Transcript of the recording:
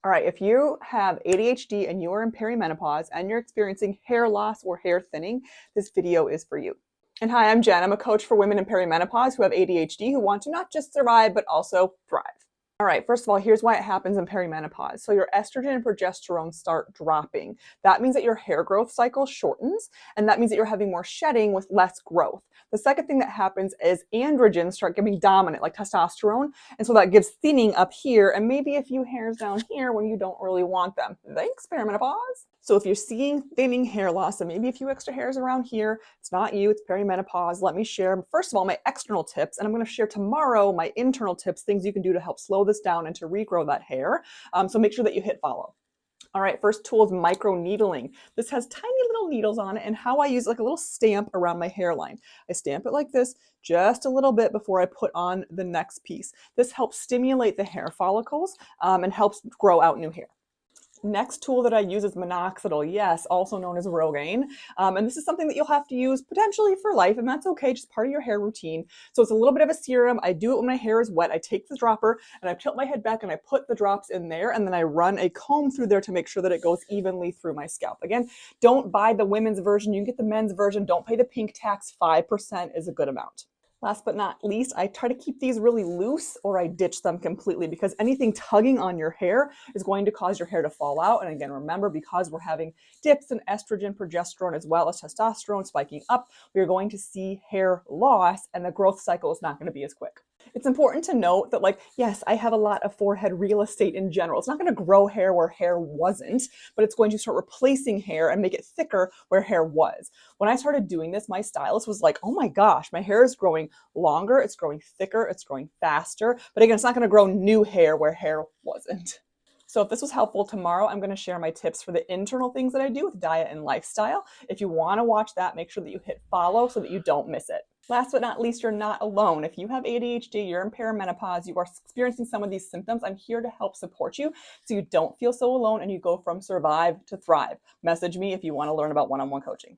All right, if you have ADHD and you're in perimenopause and you're experiencing hair loss or hair thinning, this video is for you. And hi, I'm Jen. I'm a coach for women in perimenopause who have ADHD who want to not just survive, but also thrive. All right, first of all, here's why it happens in perimenopause. So your estrogen and progesterone start dropping. That means that your hair growth cycle shortens, and that means that you're having more shedding with less growth. The second thing that happens is androgens start getting dominant, like testosterone, and so that gives thinning up here and maybe a few hairs down here when you don't really want them. Thanks, perimenopause. So if you're seeing thinning hair loss and maybe a few extra hairs around here, it's not you, it's perimenopause. Let me share, first of all, my external tips, and I'm going to share tomorrow my internal tips, things you can do to help slow this down and to regrow that hair. So make sure that you hit follow. All right, first tool is microneedling. This has tiny little needles on it, and how I use like a little stamp around my hairline. I stamp it like this just a little bit before I put on the next piece. This helps stimulate the hair follicles and helps grow out new hair. Next tool that I use is Minoxidil, yes, also known as Rogaine. And this is something that you'll have to use potentially for life, and that's okay, just part of your hair routine. So it's a little bit of a serum. I do it when my hair is wet. I take the dropper and I tilt my head back and I put the drops in there, and then I run a comb through there to make sure that it goes evenly through my scalp. Again, don't buy the women's version. You can get the men's version. Don't pay the pink tax. 5% is a good amount. Last but not least, I try to keep these really loose or I ditch them completely because anything tugging on your hair is going to cause your hair to fall out. And again, remember, because we're having dips in estrogen, progesterone, as well as testosterone spiking up, we are going to see hair loss and the growth cycle is not going to be as quick. It's important to note that, like, yes, I have a lot of forehead real estate in general. It's not going to grow hair where hair wasn't, but it's going to start replacing hair and make it thicker where hair was. When I started doing this, my stylist was like, oh my gosh, my hair is growing longer, it's growing thicker, it's growing faster. But again, it's not going to grow new hair where hair wasn't. So if this was helpful, tomorrow I'm going to share my tips for the internal things that I do with diet and lifestyle. If you want to watch that, make sure that you hit follow so that you don't miss it. Last but not least, you're not alone. If you have ADHD, you're in perimenopause, you are experiencing some of these symptoms, I'm here to help support you so you don't feel so alone and you go from survive to thrive. Message me if you want to learn about one-on-one coaching.